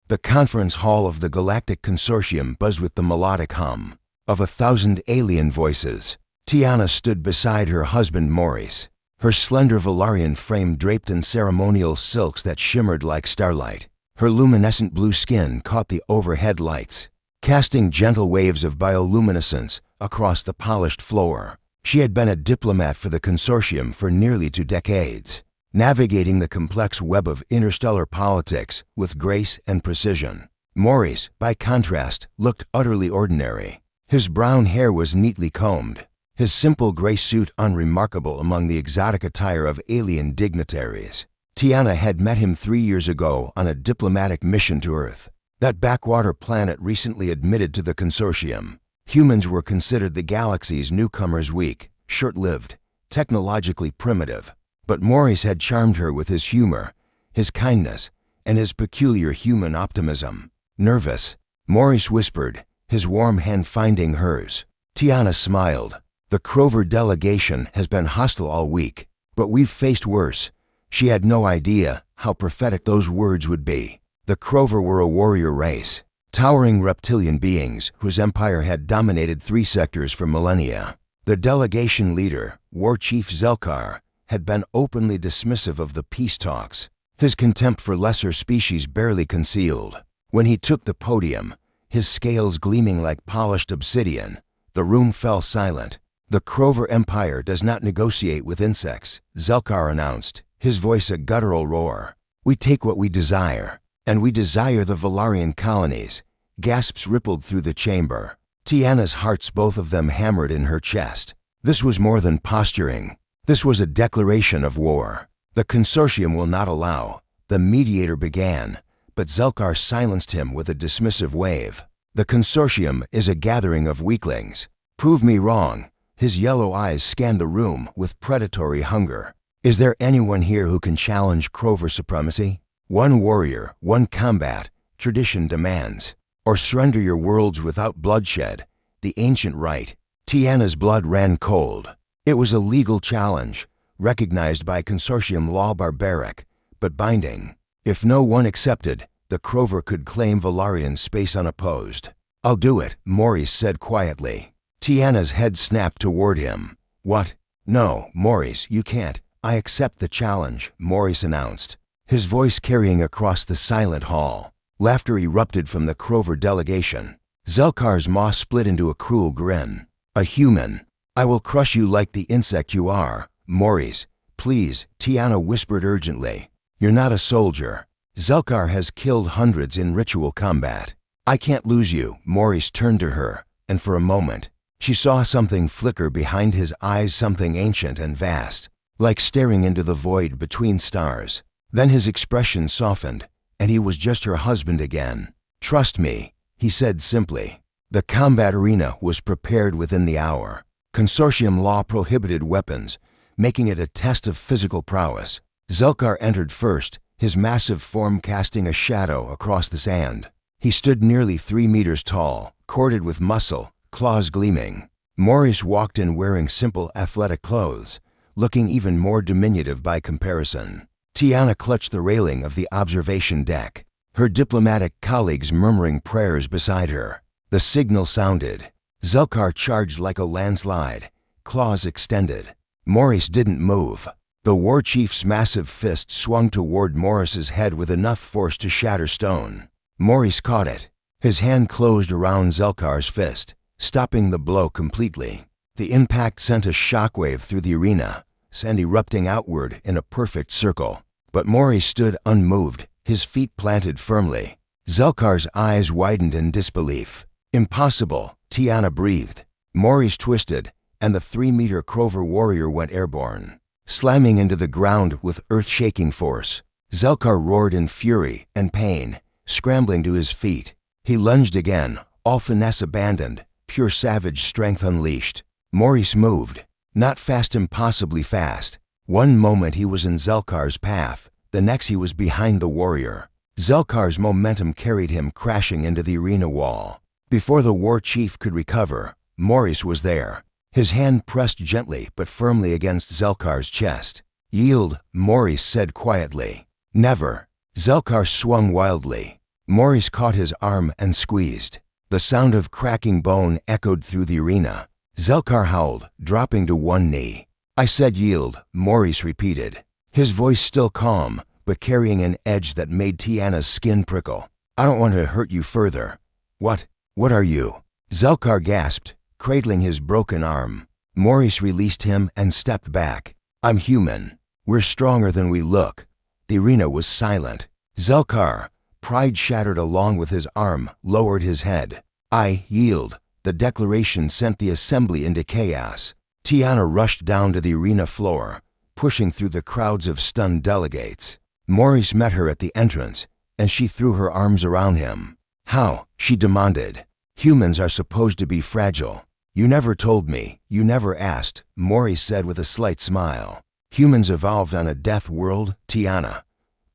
The conference hall of the Galactic Consortium buzzed with the melodic hum of 1,000 alien voices. Tiana stood beside her husband Maurice, her slender Valarian frame draped in ceremonial silks that shimmered like starlight. Her luminescent blue skin caught the overhead lights, casting gentle waves of bioluminescence across the polished floor. She had been a diplomat for the consortium for nearly 2 decades, navigating the complex web of interstellar politics with grace and precision. Maurice, by contrast, looked utterly ordinary. His brown hair was neatly combed, his simple gray suit unremarkable among the exotic attire of alien dignitaries. Tiana had met him 3 years ago on a diplomatic mission to Earth, that backwater planet recently admitted to the consortium. Humans were considered the galaxy's newcomers, weak, short-lived, technologically primitive. But Maurice had charmed her with his humor, his kindness, and his peculiar human optimism. Nervous, Maurice whispered, his warm hand finding hers. Tiana smiled. The Crover delegation has been hostile all week, but we've faced worse. She had no idea how prophetic those words would be. The Crover were a warrior race, towering reptilian beings whose empire had dominated 3 sectors for millennia. The delegation leader, War Chief Zelkar, had been openly dismissive of the peace talks, his contempt for lesser species barely concealed. When he took the podium, his scales gleaming like polished obsidian, the room fell silent. The Crover Empire does not negotiate with insects, Zelkar announced, his voice a guttural roar. We take what we desire, and we desire the Valarian colonies. Gasps rippled through the chamber. Tiana's hearts, both of them hammered in her chest. This was more than posturing. This was a declaration of war. The consortium will not allow. The mediator began, but Zelkar silenced him with a dismissive wave. The consortium is a gathering of weaklings. Prove me wrong. His yellow eyes scanned the room with predatory hunger. Is there anyone here who can challenge Crover supremacy? One warrior, one combat, tradition demands. Or surrender your worlds without bloodshed, the ancient right. Tiana's blood ran cold. It was a legal challenge, recognized by consortium law, barbaric, but binding. If no one accepted, the Crover could claim Valarian space unopposed. I'll do it, Maurice said quietly. Tiana's head snapped toward him. What? No, Maurice, you can't. I accept the challenge, Maurice announced, his voice carrying across the silent hall. Laughter erupted from the Crover delegation. Zelkar's maw split into a cruel grin. A human. I will crush you like the insect you are. Maurice, please, Tiana whispered urgently. You're not a soldier. Zelkar has killed hundreds in ritual combat. I can't lose you. Maurice turned to her, and for a moment, she saw something flicker behind his eyes, something ancient and vast, like staring into the void between stars. Then his expression softened, and he was just her husband again. Trust me, he said simply. The combat arena was prepared within the hour. Consortium law prohibited weapons, making it a test of physical prowess. Zelkar entered first, his massive form casting a shadow across the sand. He stood nearly 3 meters tall, corded with muscle, claws gleaming. Maurice walked in wearing simple athletic clothes, looking even more diminutive by comparison. Tiana clutched the railing of the observation deck, her diplomatic colleagues murmuring prayers beside her. The signal sounded. Zelkar charged like a landslide, claws extended. Maurice didn't move. The war chief's massive fist swung toward Maurice's head with enough force to shatter stone. Maurice caught it. His hand closed around Zelkar's fist, stopping the blow completely. The impact sent a shockwave through the arena, sand erupting outward in a perfect circle. But Maurice stood unmoved, his feet planted firmly. Zelkar's eyes widened in disbelief. Impossible, Tiana breathed. Maurice twisted, and the 3-meter Crover warrior went airborne, slamming into the ground with earth-shaking force. Zelkar roared in fury and pain, scrambling to his feet. He lunged again, all finesse abandoned, pure savage strength unleashed. Maurice moved, not fast, impossibly fast. One moment he was in Zelkar's path, the next he was behind the warrior. Zelkar's momentum carried him crashing into the arena wall. Before the war chief could recover, Maurice was there, his hand pressed gently but firmly against Zelkar's chest. Yield, Maurice said quietly. Never. Zelkar swung wildly. Maurice caught his arm and squeezed. The sound of cracking bone echoed through the arena. Zelkar howled, dropping to one knee. "I said yield," Maurice repeated, his voice still calm, but carrying an edge that made Tiana's skin prickle. "I don't want to hurt you further." What are you?" Zelkar gasped, cradling his broken arm. Maurice released him and stepped back. "I'm human. We're stronger than we look." The arena was silent. Zelkar, pride shattered along with his arm, lowered his head. "I yield." The declaration sent the assembly into chaos. Tiana rushed down to the arena floor, pushing through the crowds of stunned delegates. Maurice met her at the entrance, and she threw her arms around him. "How?" she demanded. "Humans are supposed to be fragile." "You never told me. You never asked," Maurice said with a slight smile. "Humans evolved on a death world, Tiana.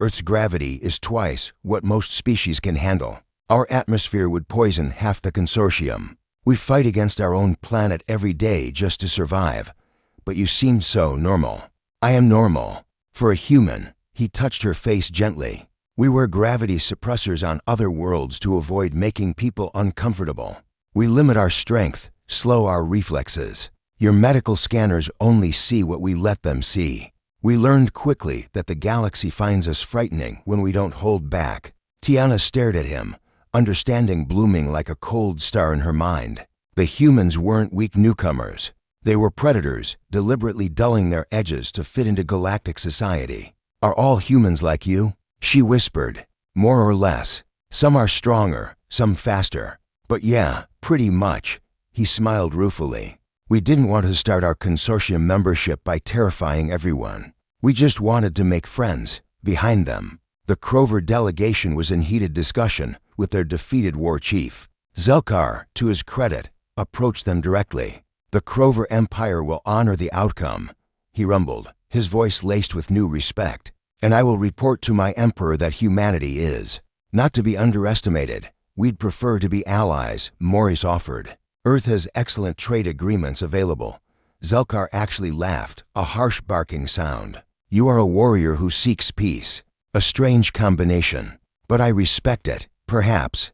Earth's gravity is twice what most species can handle. Our atmosphere would poison half the consortium. We fight against our own planet every day just to survive. But you seem so normal." "I am normal. For a human." He touched her face gently. "We wear gravity suppressors on other worlds to avoid making people uncomfortable. We limit our strength, slow our reflexes. Your medical scanners only see what we let them see. We learned quickly that the galaxy finds us frightening when we don't hold back." Tiana stared at him, understanding blooming like a cold star in her mind. The humans weren't weak newcomers. They were predators, deliberately dulling their edges to fit into galactic society. "Are all humans like you?" she whispered. "More or less. Some are stronger, some faster. But yeah, pretty much." He smiled ruefully. "We didn't want to start our consortium membership by terrifying everyone. We just wanted to make friends." Behind them, the Crover delegation was in heated discussion with their defeated war chief. Zelkar, to his credit, approached them directly. "The Crover Empire will honor the outcome," he rumbled, his voice laced with new respect. "And I will report to my emperor that humanity is not to be underestimated. We'd prefer to be allies," Maurice offered. "Earth has excellent trade agreements available." Zelkar actually laughed, a harsh barking sound. "You are a warrior who seeks peace. A strange combination. But I respect it. Perhaps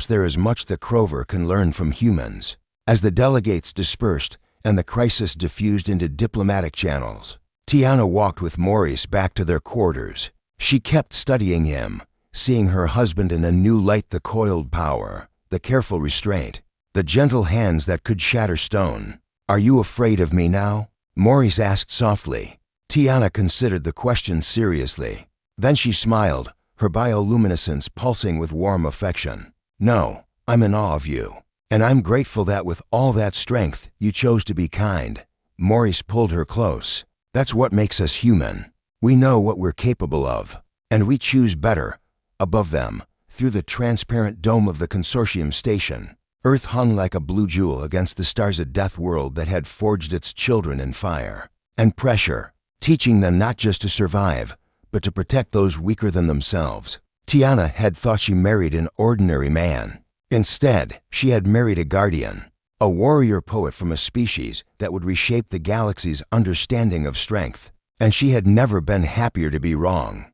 there is much the Crover can learn from humans." As the delegates dispersed and the crisis diffused into diplomatic channels, Tiana walked with Maurice back to their quarters. She kept studying him, seeing her husband in a new light: the coiled power, the careful restraint, the gentle hands that could shatter stone. "Are you afraid of me now?" Maurice asked softly. Tiana considered the question seriously. Then she smiled, her bioluminescence pulsing with warm affection. "No, I'm in awe of you. And I'm grateful that with all that strength, you chose to be kind." Maurice pulled her close. "That's what makes us human. We know what we're capable of, and we choose better." Above them, through the transparent dome of the consortium station, Earth hung like a blue jewel against the stars, a death world that had forged its children in fire and pressure, teaching them not just to survive, but to protect those weaker than themselves. Tiana had thought she married an ordinary man. Instead, she had married a guardian, a warrior poet from a species that would reshape the galaxy's understanding of strength. And she had never been happier to be wrong.